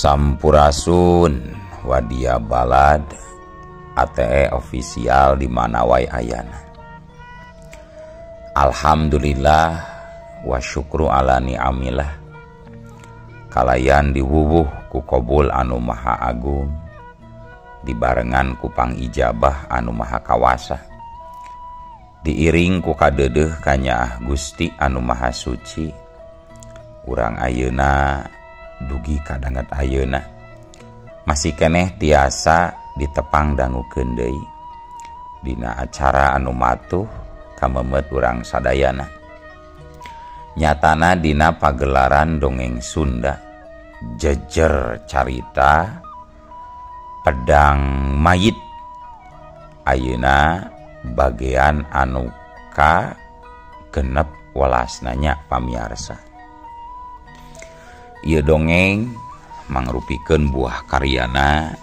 Sampurasun wadia balad ATE official di mana wae ayana. Alhamdulillah wa syukru ala ni'amillah. Kalayan diwuwuh ku qabul anu maha agung, dibarengan ku pangijabah anu maha kawasa, diiring ku kadeudeuh kanyaah Gusti anu maha suci. Urang ayeuna dugi kadanget ayeuna masih keneh tiasa ditepang dangukeun deui dina acara anu matuh kamemet urang sadayana. Nyatana dina pagelaran dongeng Sunda jejer carita pedang mayit ayeuna bagian anu ka genep welasnanya pamiarsa. Ieu dongeng mangrupikeun buah karyana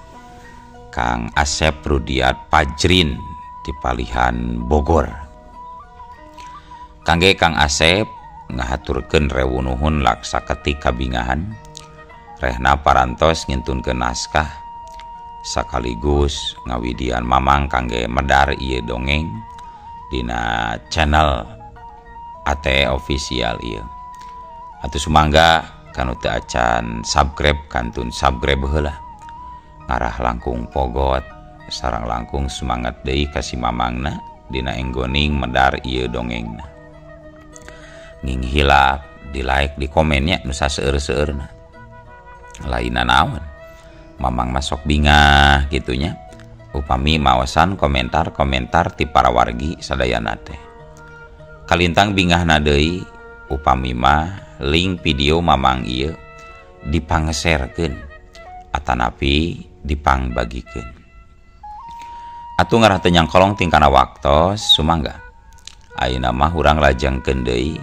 Kang Asep Rudiat Pajrin di Palihan Bogor. Kangge Kang Asep ngahaturkeun rewu nuhun laksa ketik kabingahan rehna parantos ngintunkeun naskah sakaligus ngawidian mamang kangge medar ieu dongeng dina channel ATE official ieu. Atuh sumangga kanu teu acan subscribe kantun subscribe heula. Ngarah langkung pogot sareng langkung semangat deui ka si mamangna dina enggoning medar ieu dongengna. Nging hilap di like di komennya nu saseueur-seueurna. Lainna naon? Mamang masok bingah gitunya. Upami maosan komentar-komentar ti para wargi sadayana teh. Kalintang bingahna deui upami mah link video mamang ieu dipangseerkeun atanapi dipangbagikeun. Atuh ngarah teu nyangkolong tingkana waktos sumangga ayeuna mah urang lajengkeun deui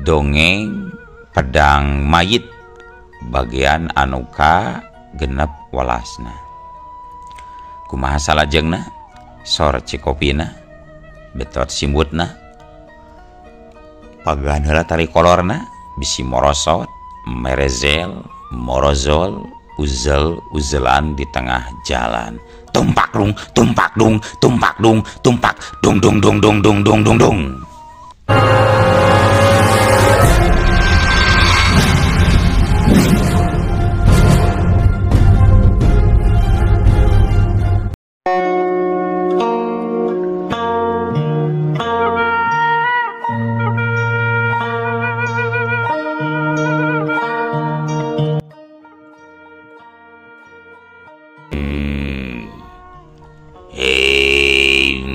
dongeng pedang mayit bagian anu ka genep welasna. Kumaha salajengna? Sor cikopina betot simbutna pagan heula tari kolorna bisi morosot, merezel, morozol, uzel-uzelan di tengah jalan. Tumpak dung, tumpak dung, tumpak dung, tumpak dung dung dung dung dung dung dung dung.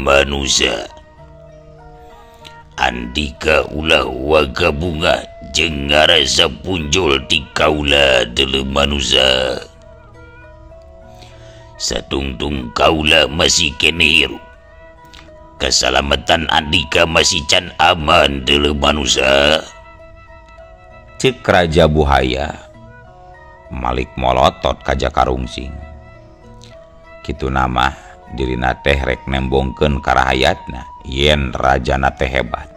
Manusia andika ulah waga bunga jeung ngarasa punjul ti kaula deuleu manusia. Satungtung kaula masih keneh hirup, keselamatan andika masih can aman deuleu manusia. Cik Raja Buhaya Malik molotot ka Jakarungsing. Kitu nama dirina teh rek nembongkeun karahayatna yen rajana teh hebat.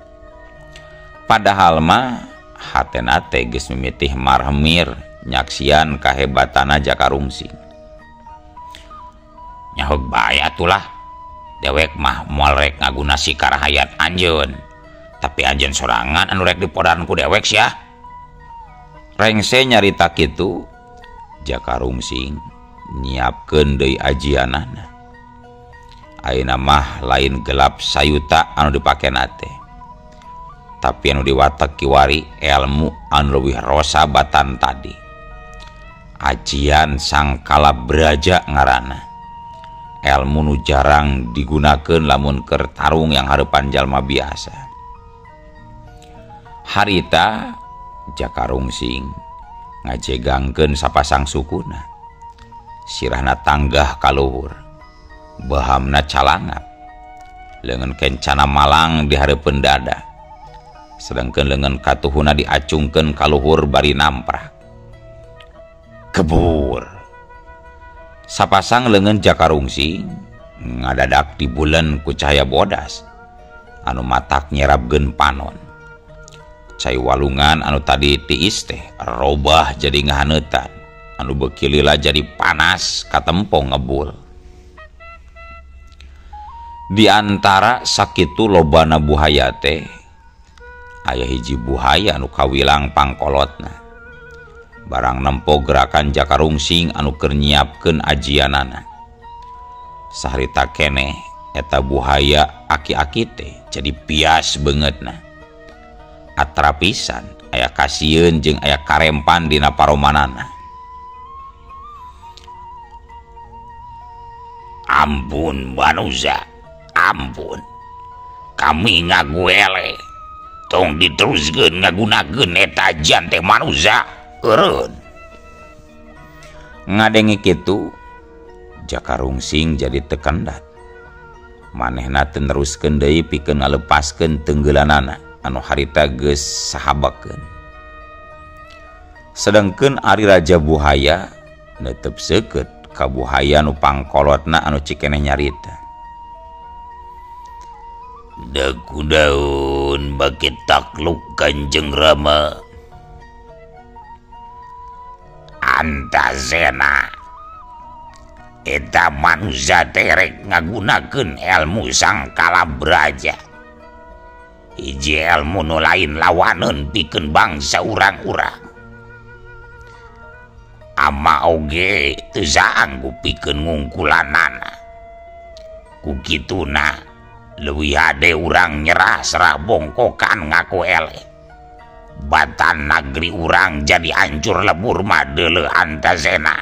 Padahal mah hatena teh geus mimitih marhemir nyaksian kahebatana Jakarungsing. Nyahog bae atulah dewek mah moal rek ngaguna si karahayat anjeun, tapi anjeun sorangan anu rek dipodan ku dewek sia. Rengse nyarita kitu Jakarungsing nyiapkeun deui ajianana. Ayeuna mah lain gelap sayuta anu dipakena teh, tapi anu diwatek kiwari ilmu anu leuwih rosabatan tadi. Ajian sang kalabraja ngaranna. Ilmu nu jarang digunakeun lamun keur tarung yang hareupan jalma biasa. Harita Jakarungsing ngajegangkeun sapasang sukuna. Sirahna tanggah kaluhur, bahamna calangap, leungeun kencana malang di hareupeun dada, sedangkeun leungeun katuhuna diacungkeun ka luhur bari namprak. Kebur sapasang leungeun Jakarungsing ngadadak dibulen ku cahaya bodas anu matak nyerabkeun panon. Cai walungan anu tadi tiis teh robah jadi ngahaneutan anu beuki lila jadi panas katempong ngebul. Di antara sakitu lobana buhaya teh aya hiji buhaya anu kawilang pangkolotna. Barang nempo gerakan jakarungsing anu keur nyiapkeun ajianana. Saharita keneh eta buhaya aki-aki teh jadi pias beungeutna. Atra pisan aya kasieun jeung aya karempan dina paromanana. Ampun Manuza, ampun. Kami ngaguele. Tong diteruskeun ngagunakeun eta jan teh Manuza. Eureun. Ngadengi kitu jakarungsing jadi tekendat. Manehna teu neruskeun deui pikeun ngalepaskeun tenggelanana anu harita geus sahabakeun. Sedengkeun ari Raja Buhaya netep seukeut ka buhaya anu pangkolotna anu cikeneh nyarita. Da kunaon bake takluk Kanjeng Rama? Antasena eta Manuza terek ngagunakeun ilmu sang Kalabraja. Hiji ilmu nu lain lawaneun pikeun bangsa urang-urang. Ama oge teu sanggup pikeun ngungkulanana. Ku kituna leuwih hade urang nyerah serah bongkokan ngaku eleh. Batan negeri urang jadi hancur lebur madeuleu Antasena.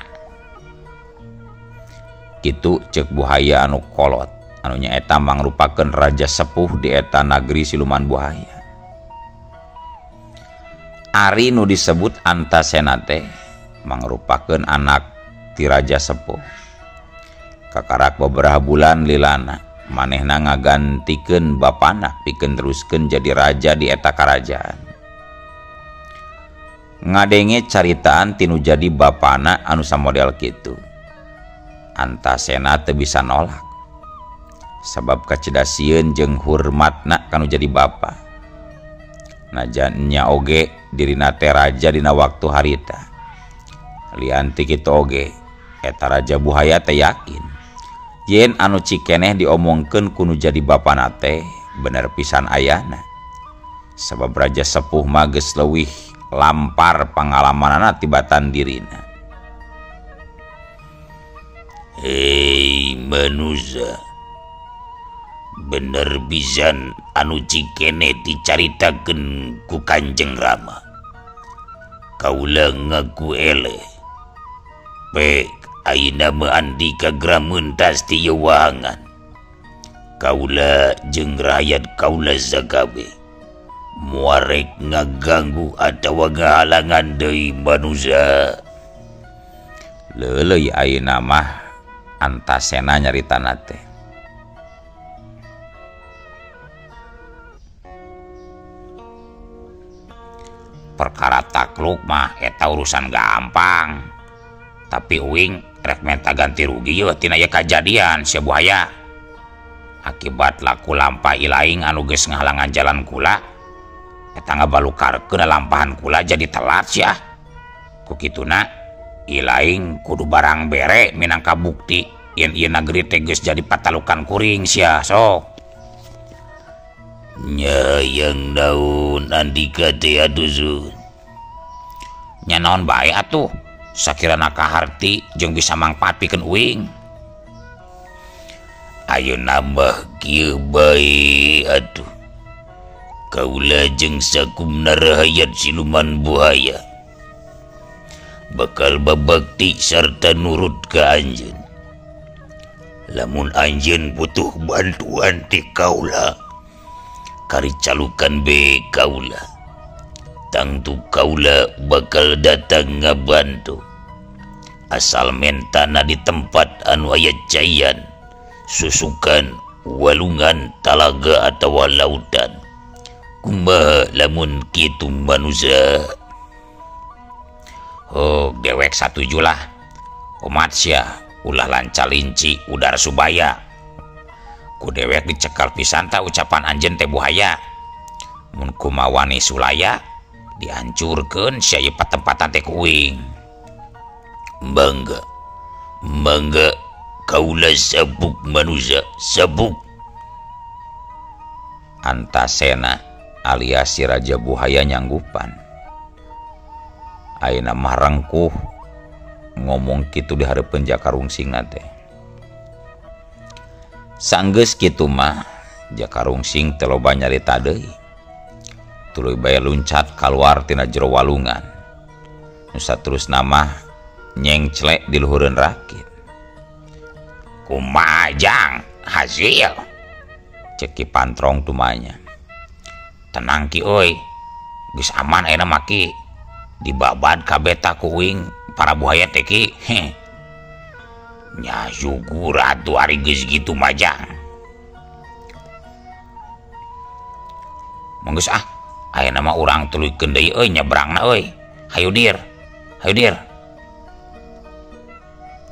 Kitu ceuk buhaya anu kolot anu nyaeta mangrupakeun raja sepuh di eta nagri siluman buhaya. Ari nu disebut Antasena teh mangrupakeun anak ti raja sepuh. Kakarak beberapa bulan lilana manehna ngagantikeun bapana pikeun teruskeun jadi raja di eta karajaan. Ngadenge caritaan tinu jadi bapana anu samodel kitu. Antasena teu bisa nolak. Sabab kacedasieun jeung hormatna kanu jadi bapa. Najan nya oge dirina teh raja dina waktu harita. Lian ti kitu oge eta Raja Buhaya teh yakin yen anu cikeneh diomongkeun ku nu jadi bapana teh bener pisan ayana. Sabab raja sepuh mah geus leuwih lampar pangalamanana tibatan dirina. Hei Manuza, bener pisan anu cikene dicaritakeun ku Kanjeng Rama. Kaula ngaku eleh. Pek ayeuna mah andika grameuntas ti yewahangan. Kaula jeung rakyat kaula sakabe muarek ngaganggu atawa ngahalangan deui Manuza. Leuleuy ayeuna mah Antasena nyaritana teh. Perkara takluk mah eta urusan gampang. Tapi uing rek menta ganti rugi yeuh tina ieu kajadian sia buhaya. Akibat laku lampah ilaing anu geus ngahalangan jalan kula, eta ngabalukarkeun lampahan kula jadi telat sia. Ku kituna ilaing kudu barang bere minangka bukti yen ieu nagri teh geus jadi patalukan kuring sia sok. Nya yang naon andika teh atuh. Nya naon bae atuh. Sakirana kaharti jeung bisa mangpaat pikeun uing. Ayeuna mah kieu bae atuh. Kaula jeung sakumna rakyat siluman buhaya bakal babakti sarta nurut ka anjeun. Lamun anjeun butuh bantuan ti kaula, karicalukan be kaula. Tangtu kaula bakal datang ngabantu. Asal mentana di tempat anu aya cayan, susukan, walungan, talaga atawa lautan. Kumaha lamun kitu Manuza? Oh, dewek satuju lah. Umat sia ulah lancalinci udara subaya. Ku dewek dicekal pisan ta ucapan anjeun teh buhaya. Mun kumawani sulaya dihancurkeun sia ieu patempatan teh kuing. Mangga mangga kaulah sabuk manusia sabuk. Antasena alias si Raja Buhaya nyanggupan. Ayeuna mah rengkuh ngomong kitu di hareupeun Jakarungsingna teh. Sanggeus kitu mah Jakarungsing teu loba nyarita deui. Tuluy bae luncat kaluar tina jero walungan. Nu saterusna mah nyengclek di luhureun rakit. Kumaha jang hasil? Cek Ki Pantrong tumanya. Tenang Ki euy, geus aman ayeuna mah Ki. Dibabad kabeh ta ku uing para buaya teh Ki. Nya syukur atuh ari geus kitu mah jang. Manggeus ayeuna mah urang tuluykeun deui euy nyebrangna euy. Hayu dir. Hayu dir.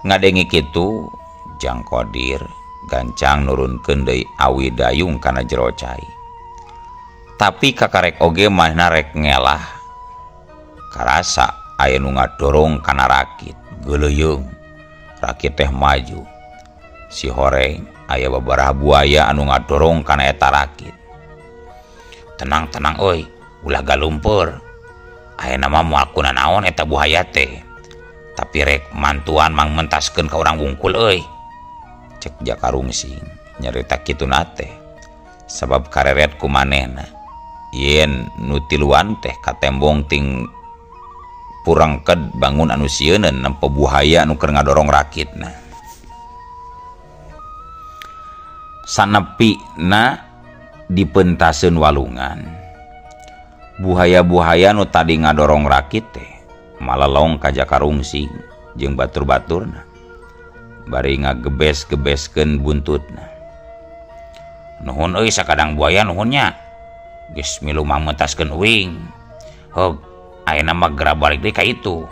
Ngadengi kitu Jang Kodir gancang nurunkeun deui awi dayung kana jero cai. Tapi kakarek oge manehna rek ngelah. Karasa aya nu ngadorong kana rakit, geuleuyung. Rakit teh maju. Si horeng aya babaraha buaya anu ngadorong kana eta rakit. Tenang euy, ulah galumpur. Ayeuna mah moal kunaon eta buaya teh. Tapi rek mantuan mang mentaskeun ka urang wungkul euy. Cek Jakarungsing nyarita kitu nate sabab kareret ku manehna yen nu tiluan teh katembong ting purangked bangun anu sieun nempo buhaya anu keur ngadorong rakitna. Sanepina dipentaseun walungan buhaya-buhaya nu tadi ngadorong rakit teh malalong ka Jakarungsing jeung batur-baturna bari ngagebes-gebeskeun buntutna. Nuhun euy sakadang buaya nuhunnya. Geus milu mamentaskeun uing. Hog, ayeuna mah geura balik deui ka itu.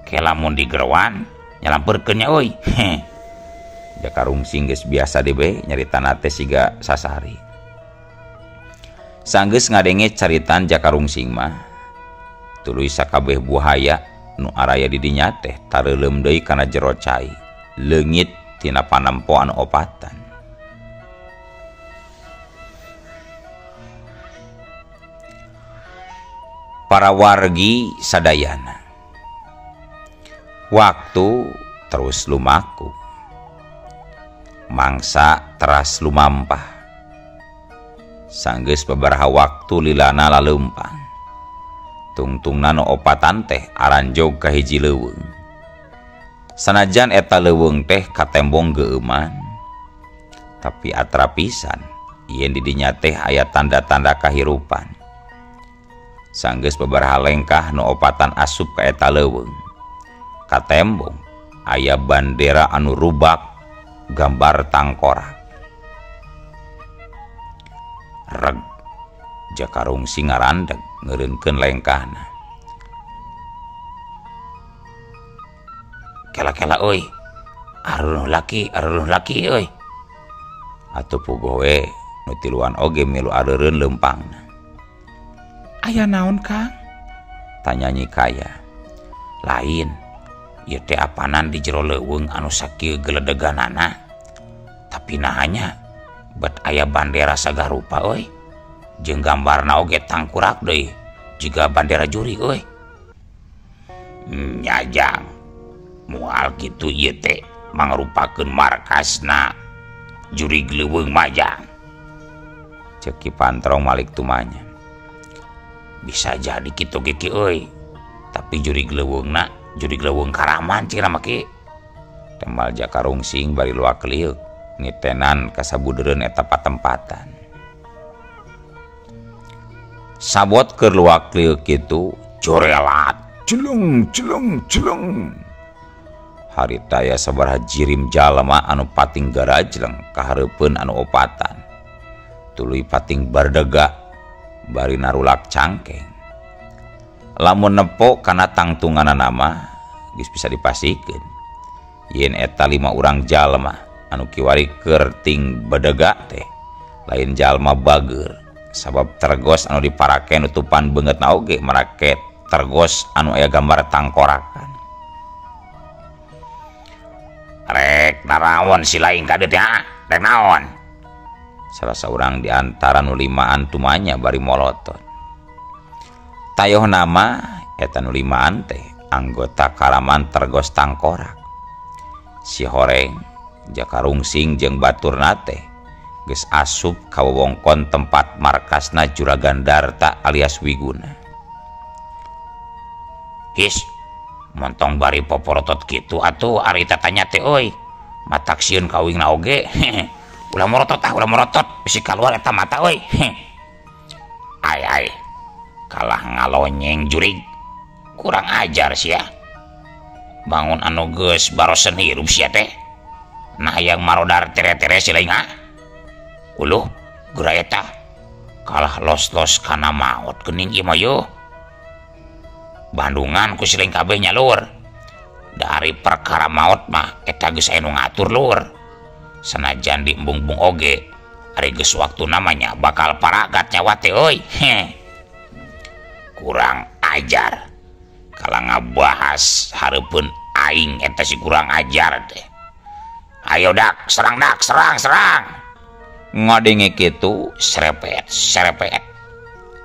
Ke lamun digerowan nyalampeurkeun nya euy. Jakarungsing geus biasa deui bae nyaritana teh siga sasari. Sanggeus ngadenge caritan Jakarungsing mah tuluy sakabeh buhaya nu araya di dinya teh tareulem deui kana jero cai. Leungit tina panempo anu opatan. Para wargi sadayana. Waktu terus lumaku. Mangsa teras lumampah. Sanggeus babaraha waktu lilana laleumpang. Tungtungna nu opatan teh aranjog ka hiji leuweung. Sanajan eta leuweung teh katembong geuman, tapi atra pisan yen di dinya teh aya tanda-tanda kahirupan. Sanggeus babaraha lengkah nu opatan asup ka eta leuweung. Katembong aya bandera anu rubak gambar tangkorak. Reg Jakarungsing ngarandeg ngeureunkeun lengkahna. Kela-kela euy. Arunuh laki euy. Atuh puguh we nu tiluan oge milu areureun leumpangna. Aya naon, Kang? Tanya Nyi Kaya. Lain. Ieu teh apanan di jero leuweung anu sakieu geledeganana. Tapi nahanya bet aya bandera sagarupa euy. Jeung gambarna oge tangkurak deui, jiga bandera juri euy. Nyajang. Moal kitu ieu teh mangrupakeun markasna juri leuweung majang. Cek Ki Pantrong malik tumanya. Bisa jadi kitu ge Ki euy. Tapi juri leuweung Karaman cina mah Ki. Tembal Jakarungsing bari luak liuk nitenan kasabudeureun eta patempatan. Sabot keur luak liuk kitu corelat celeng. Haritaya sabaraha jirim jalma anu pating garajleng ka hareupeun anu opatan. Tuluy pating bardega bari narulak cangkeng. Lamun nepo kana tangtunganana mah geus bisa dipasikeun yen eta 5 urang jalma anu kiwari keur ting badega teh lain jalma bageur sabab tergos anu diparaken utupan beungeutna oge maraket tergos anu aya gambar tangkorakan. narawon si lain kadet ya rek naon salah seorang di antara nu limaan tumanya bari molotot. Tayoh nama eta nu limaan teh anggota Karaman Tergos Tangkorak. Si Horeng Jakarungsing jeung baturna teh geus asup ka wewengkon tempat markasna Juragan Darta alias Wiguna. His montong bari poporotot kitu atuh ari tatanya teh euy matak sieun kawingna oge ulah morotot bisi kaluar eta mata euy ai kalah ngalonyeng jurig kurang ajar sia bangun anu geus barosen hirup sia teh nah yang marodar tere-tere si lain uluh geura eta kalah los-los kana maot geuning ieu mah yeuh Bandungan ku siling kabeh nya lur. Dari perkara maot mah eta geus aya nu ngatur lur. Sanajan di embung-embung oge ari geus waktu namanya bakal paragat nyawa teh euy. Kurang ajar. Kala ngabahas hareupeun aing eta si kurang ajar teh. Ayo dak, serang. Ngadenge kitu serepet.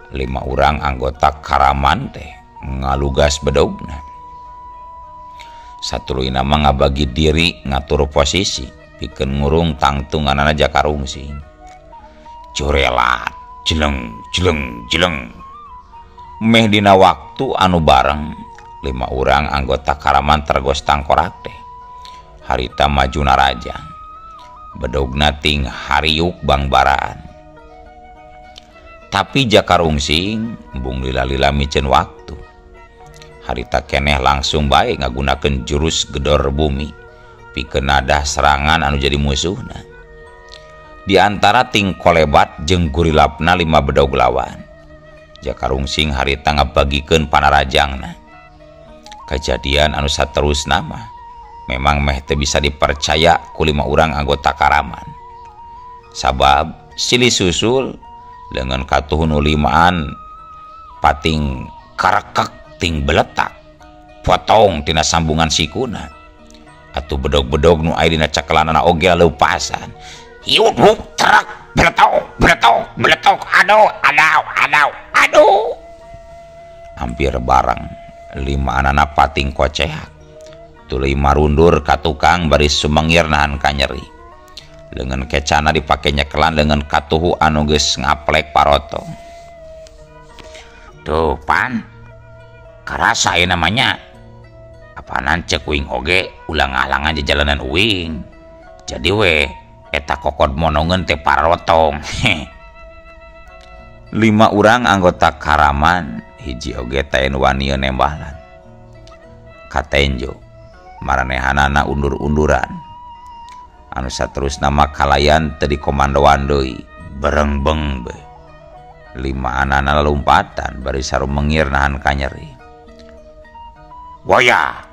5 urang anggota Karaman teh ngalugas bedogna. Satuluyna mah ngabagi diri ngatur posisi pikeun ngurung tangtunganana Jakarungsing. Corelat jeleng. Meh dina waktu anu bareng 5 urang anggota Karaman Tergos Tangkorak teh harita maju narajang. Bedogna ting hariuk bangbaraan. Tapi Jakarungsing embung lila-lila micen waktu. Harita keneh langsung bae ngagunakeun jurus gedor bumi pikeun nadah serangan anu jadi musuhna. Di antara ting kolebat jeung gurilapna 5 bedog lawan. Jakarungsing harita ngabagikeun panarajangna. Kejadian anu saterusna mah memang meh teu bisa dipercaya ku 5 urang anggota Karaman. Sabab silih susul dengan katuhun nu limaan pating karekek ting beletak potong tina sambungan sikuna atuh bedog-bedog nu aya dina cakelanana oge leupasan hiut terak beletok aduh hampir bareng 5 anana pating koceak tuluy marundur ka tukang bari sumengir nahan kanyeri dengan kecana dipake nyekelan dengan katuhu anu geus ngaplek parotong. Tuh pan karasa ya namanya apaanan cek uing oge ulang ngalangan di jalanan uing jadi we eta kokod monongen teh parotong. 5 urang anggota Karaman hiji oge teh wanieu nembahlan katenjo maranehanana undur-unduran anu saterusna mah kalayan teu dikomandoan deui berengbeng be 5 anana lompatan bari sarumengir nahan kanyeri. Waya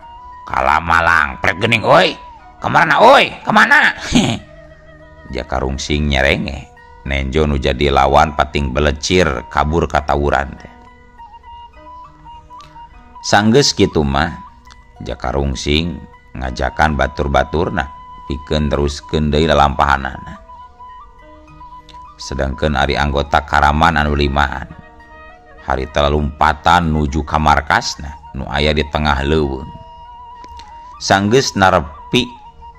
kala malang prek geuning euy kemana Jakarungsing nyerenge nenjo nu jadi lawan pating belecir kabur ka tawuran teh. Sanggeus kitu mah Jakarungsing ngajakan batur-baturna pikeun teruskeun deui lalampahanana. Sedangkeun ari anggota Karaman anu 5an harita lompatan nuju ka markasna nu aya di tengah leuweung. Sanggeus narepi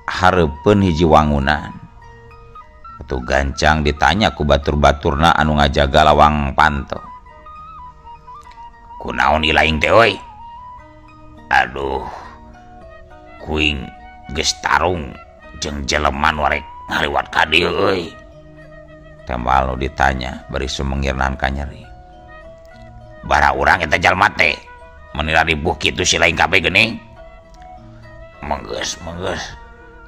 hareupeun hiji wangunan. Atuh gancang ditanya ku batur-baturna anu ngajaga lawang panto. Kunaon ilaing teh euy? Aduh. Kuing geus tarung jeung jelema nu rek ngaliwat ka dieu euy. Tembal nu ditanya bari sumengir nahan kanyeri. Bara urang eta jalma teh menira ribuh kitu si lain kabeh geuning. Menggeus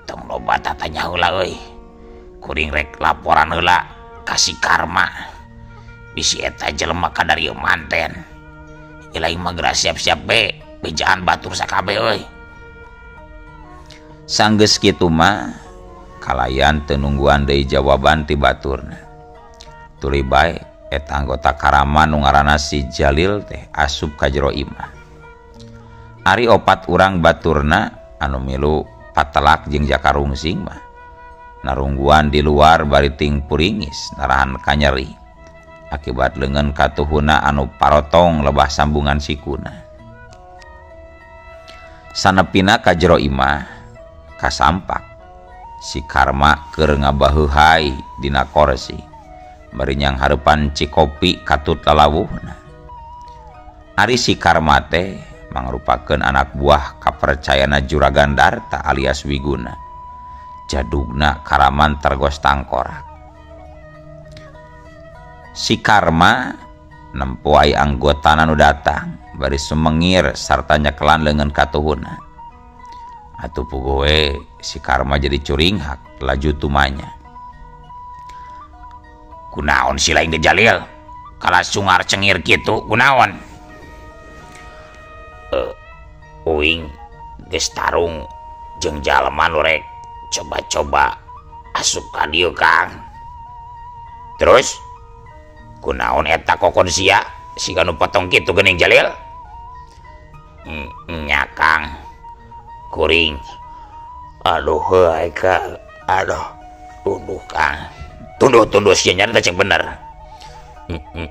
tong loba tatanya heula euy. Kuring rek laporan heula ka si Karma. Bisi eta jelema kadarieu manten. Ilaing mah geura siap-siap be bejaan batur sakabeh euy. Sanggeus kitu mah kalayan teu nungguan deui jawaban ti baturna. Tuluy bae eta anggota Karaman nu ngaranna si Jalil teh asup ka jero imah. Ari 4 urang baturna anu milu Patelak jeung Jakarungsing mah narungguan di luar bari ting puringis narahan kanyeri akibat leungeun katuhuna anu parotong lebah sambungan sikuna. Sanepina ka jero imah kasampak si Karma keur ngabaheuhai dina kursi bari nyang hareupan cikopi katut lalawuhna. Ari si Karma teh mangrupakeun anak buah kapercayana Juragan Darta alias Wiguna. Jadugna Karaman tergos tangkorak. Si Karma nempuai anggotana nu datang bari sumengir sarta nyekelan leungeun katuhuna. Atuh puguh si Karma jadi curinghak laju tumanya. Kunaon si laing Jalil? Kala sungar cengir kitu kunaon? Uing geus tarung jeung jalma nu rek coba-coba asup ka dieu Kang. Terus kunaon eta kokon sia si kanu potong kitu geuning Jalil? Nya Kang, kuring. Aduh heuy Kang, aduh tunduh Kang. Tunduh sia nyarita cek bener.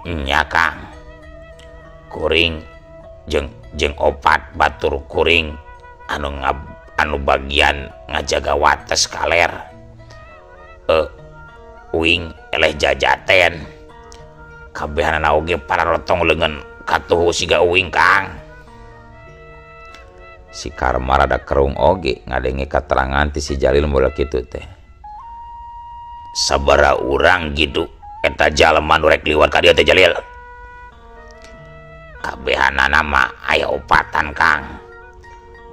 Nya Kang, kuring jeung opat batur kuring anu bagian ngajaga wates kaler. Uing eleh jajaten kabehanana oge pararotong leungeun katuhu siga uing Kang. Si Karma rada kerung oge ngadenge katerangan ti si Jalil model kitu teh. Sabaraha urang gitu eta jalma nu rek liwat ka dieu teh Jalil? Kabehanana mah aya opatan Kang.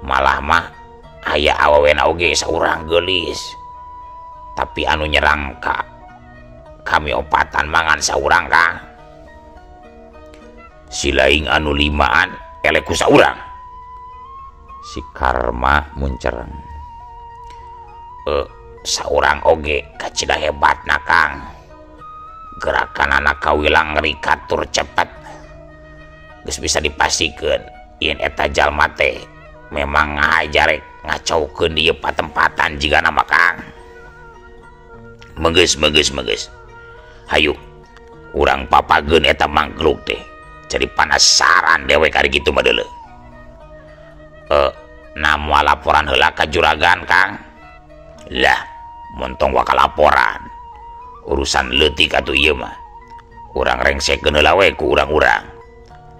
Malah mah aya awewena oge saurang geulis. Tapi anu nyerang kami opatan mangan saurang Kang. Si laing anu limaan eleh ku saurang. Si Karma muncereng. Saurang oge kacida hebatna Kang. Gerakanana kawilang ngeri katur cepet. Geus bisa dipastikeun yen eta jalma teh memang ngajarek ngacaukeun dieu patempatan jiga nama Kang. Megeus. Hayu urang papageun eta mangkluk teh. Jadi penasaran dewek ari kitu mah deuleu. Namu laporan heula ka juragan Kang. Lah, montong waka laporan. Urusan leutik atuh ieu mah. Urang rengsekeun heula we ku urang-urang.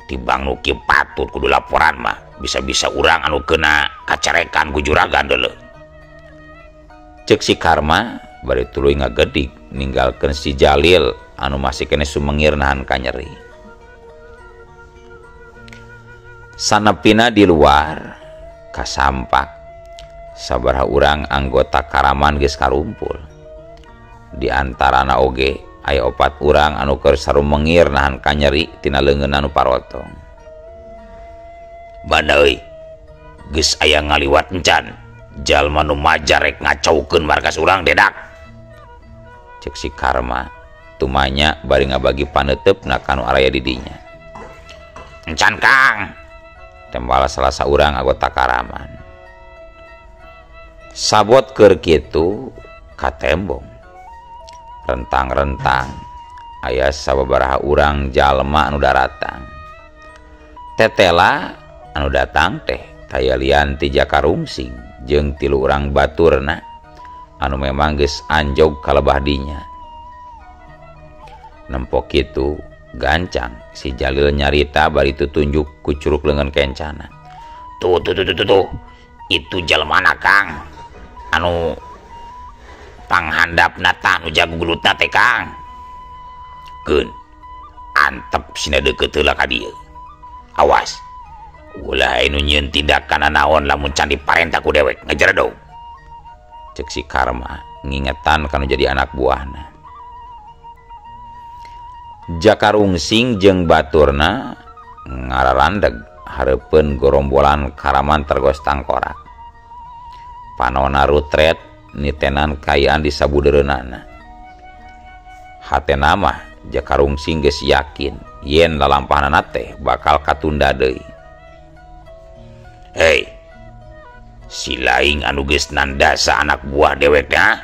Tibang nu kieu patut kudu laporan mah bisa-bisa urang anu kena kacarekan ku juragan deuleu. Cek si Karma bari tuluy ngagedik ninggalkeun si Jalil anu masih kene sumengir nahan kanyeri. Sanepina di luar kasampak sabaraha urang anggota Karaman geus karumpul. Di antarana oge aya opat urang anu keur sarumengir nahan kanyeri tina leungeun anu parotong. Banda euy, geus aya ngaliwat encan jalma nu majarek ngacaukeun markas urang dedak. Cek si Karma tumanya bari ngabagi paneutepna kanu araya di dinya. Encan Kang, tembal salah saurang anggota Karaman. Sabot keur kitu ka tembong. Rentang-rentang aya sababaraha urang jalma anu daratang. Tetela anu datang teh taya lian ti Jakarungsing jeung 3 urang baturna anu memang geus anjog kalebah dinya. Nempok kitu gancang si Jalil nyarita bari tutunjuk ku curug leungeun kencana. Tuh. Itu jalmana Kang. Anu panghandapna tah nu jago gelutna teh Kang. Keun antep sina deukeut heula ka dieu. Awas. Ulah anu nyieun tindakan naon lamun can diparentah ku dewek ngajar dong. Cek si Karma ngingetan kanu jadi anak buahna. Jakarungsing jeung baturna ngararandeg hareupeun gorombolan Karaman tergos tangkorak. Panona rutret nitenan kayaan di sabudeureunana. Hatena mah Jakarungsing geus yakin yen lalampahanna teh bakal katunda deui. Hei, si laing anu geus nandasa anak buah dewekna,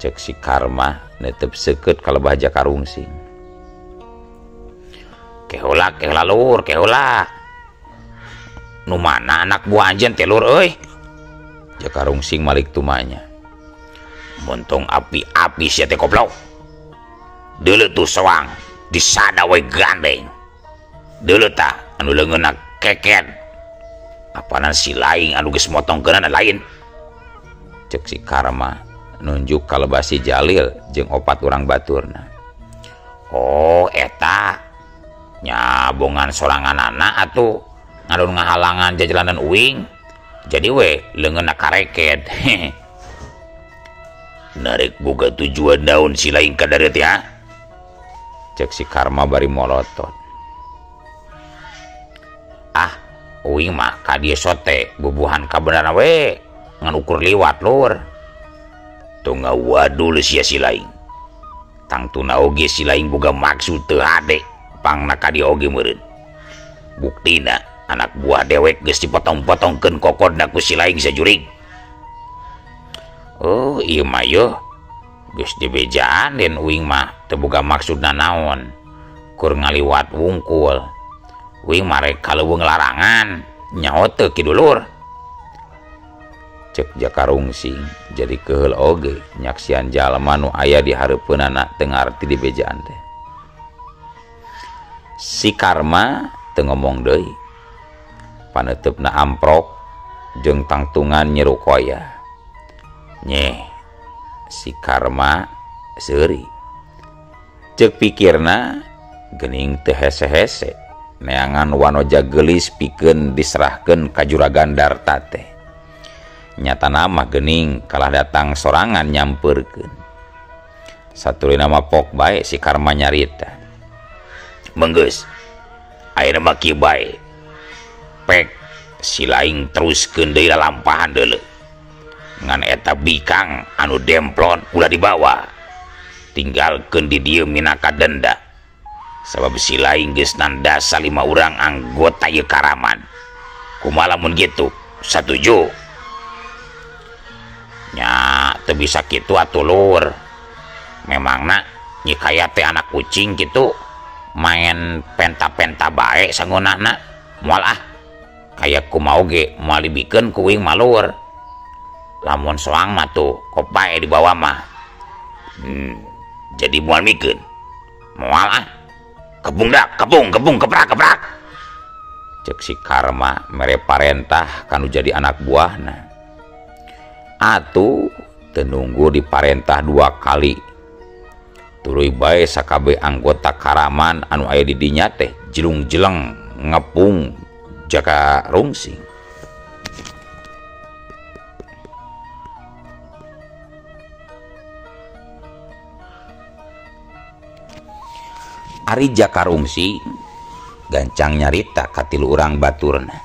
cek si Karma netep seukeut kalebah Jakarungsing. Kehola lur, kehola. Nu mana anak buah anjeun teh lur euy? Jakarungsing malik tumanya. Montong api-api sia teh goblok. Deuleu tuh soang disana we gandeng. Deuleu tah anu leungeunna keket. Apana si laing anu geus motongkeunna lain? Cek si Karma nunjuk kalebah si Jalil jeung 4 urang baturna. Oh eta nyabongan soranganana atuh ngadon ngahalangan jajalanan uing. Jadi we leungeunna kareket. Narek boga tujuan daun si laing kadaret ya. Cek si Karma bari molotot. Ah, uing mah ka dieu sote bubuhan kabenerna we ngan ukur liwat lur. Tong ngawadul sia si laing. Tangtuna oge si laing boga maksud teu hade pangna ka dieu oge meureun. Buktina anak buah dewek geus dipotong-potongkeun kokodna ku si laing sajurig. Oh iya mah yo geus dibejaan den uing mah teu boga maksudna naon kur ngaliwat wungkul. Uing mah rek kaleuweung larangan nyaho teu kidu lur. Cek Jakarungsing jadi keheul oge nyaksian jalma nu aya di hareupeunana teu ngarti dibejaan teh. Si Karma teu ngomong deui. Paneutupna amprok jeung tangtungan nyeru koya. Nyeh, si Karma seuri. Cek pikirna geuning teu hese-hese neangan wanoja geulis pikeun diserahkeun ka Juragan Darta teh. Nyatana mah geuning kalah datang sorangan nyampeurkeun. Satulina mah pok bae si Karma nyarita. Menggeus ayeuna mah kieu bae. Pek si laing teruskeun deui lalampahan deuleu. Ngan eta bikang anu demplon ulah dibawa. Tinggalkeun di dieu minangka denda. Sabab si laing geus nandasa 5 urang anggota ieu karaman. Kumaha lamun kitu? Satuju? Nya teu bisa kitu atuh lur. Memangna nyikaya teh anak kucing kitu main penta-penta bae sangunana. Moal ah. Kayak kumaha oge moal dibikeun ku uing mah lur. Lamun soang mah tuh kopae di bawah mah. Jadi moal mikeun. Moal ah. Kebung dak, kebung keprak. Cek si Karma mere parentah kanu jadi anak buahna. Atuh teu nunggu diparentah 2 kali. Tuluy bae sakabe anggota karaman anu aya di dinya teh jelung-jeleng ngepung Jakarungsing. Ari Jakarungsing gancang nyarita ka 3 urang baturna.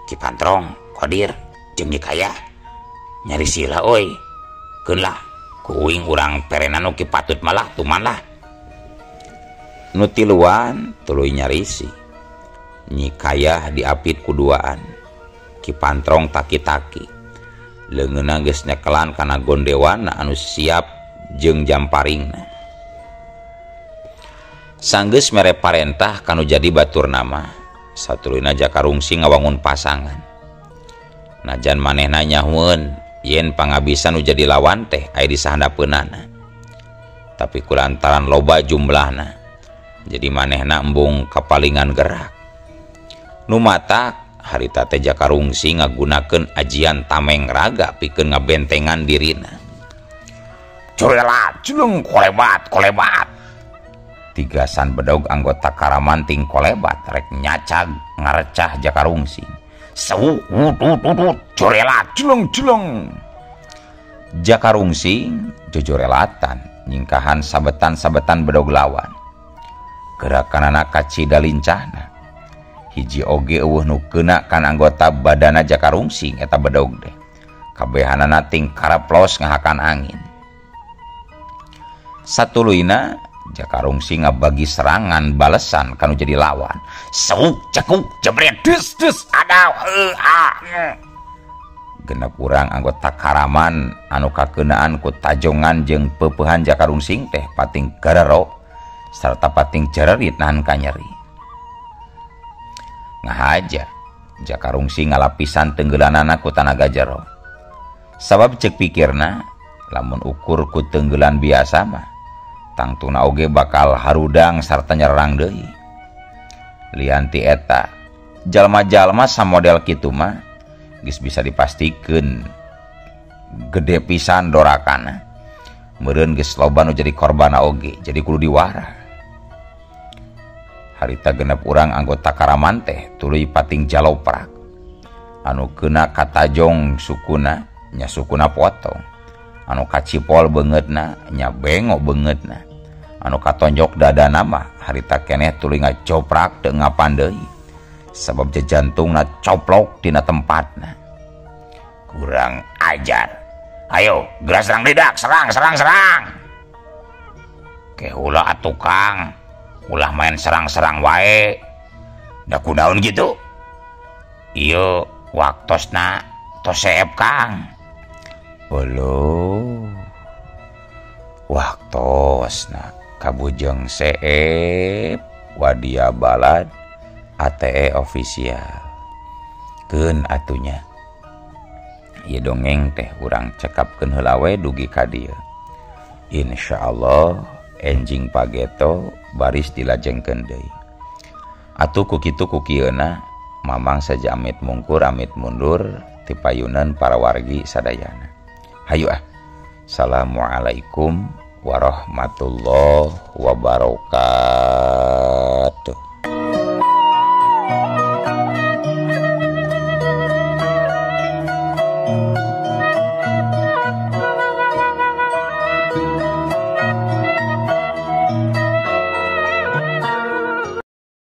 Ki Pantrong, Kodir, jeung Nyikaya nyari sila oi. Keun lah ku uing urang perenan nu ki patut malah tuman lah. Nu tiluan tuluy nyarisi. Nyikaya diapit kuduaan. Ki Pantrong taki-taki. Leungeunna geus nyekelan kana gondewana anu siap jeung jamparingna. Sanggeus mere parentah kanu jadi batur nama. Satulina Jakarungsing ngawangun pasangan. Najan manehna nyahueun yen pangabisan nu jadi lawan teh aya di sahandapeunana. Tapi kulantaran loba jumlahna, jadi manehna embung kapalingan gerak. Nu matak harita teh Jakarungsing ngagunakeun ajian tameng raga pikeun ngabentengan dirina. Corelat, jeleng kolebat. Tigasan bedog anggota karaman ting kolebat rek nyacag ngarecah Jakarungsing. Seu corelat, jeleng. Jakarungsing jojorelatan nyingkahan sabetan-sabetan bedog lawan. Gerakanana kacida lincahna. Hiji oge eueuh nu keuna kan anggota badana Jakarungsing eta bedog teh. Kabehanana ting karaplos ngahakan angin. Satuluyna Jakarungsing ngabagi serangan balesan kanu jadi lawan. Seuk cekuk jebret dus adaw genep urang anggota Karaman anu kakeunaan ku tajongan jeung peupehan Jakarungsing teh pating garero sarta pating cererit nahan kanyeri. Ngahaja Jakarungsing ngalapisan tenggelanana ku tanaga jero. Sabab cek pikirna lamun ukur ku tenggelan biasa mah tangtuna oge bakal harudang sarta nyerang deui. Lianti eta jalma-jalma samodel kitu mah geus bisa dipastikeun gede pisan dorakana. Meureun geus loba nu jadi korbanna oge, jadi kudu diwara. Harita genep urang anggota Karaman teh tuluy pating jaloprak. Anu keuna katajong sukuna nya sukuna potong. Anu kacipol beungeutna nya bengok beungeutna. Anu katonjok dadana mah harita keneh tuluy ngacoprak teu ngapan deui. Sabab jejantungna coplok dina tempatna. Kurang ajar. Ayo, gerak serang didak, serang. Ke ulah atuh Kang. Ulah main serang wae. Da kunaon gitu? Ieu waktosna tos seep Kang. Olo. Waktosna kabujeng seep wadia balad ATE official. Keun atunya. Ieu dongeng teh urang cekapkeun heula we dugi ka dieu. Insyaallah enjing pageto baris dilajengkeun deui. Atuh ku kitu ku kieuna mamang saja amit mungkur amit mundur ti payunan para wargi sadayana. Hayu ah. Assalamualaikum warahmatullahi wabarakatuh.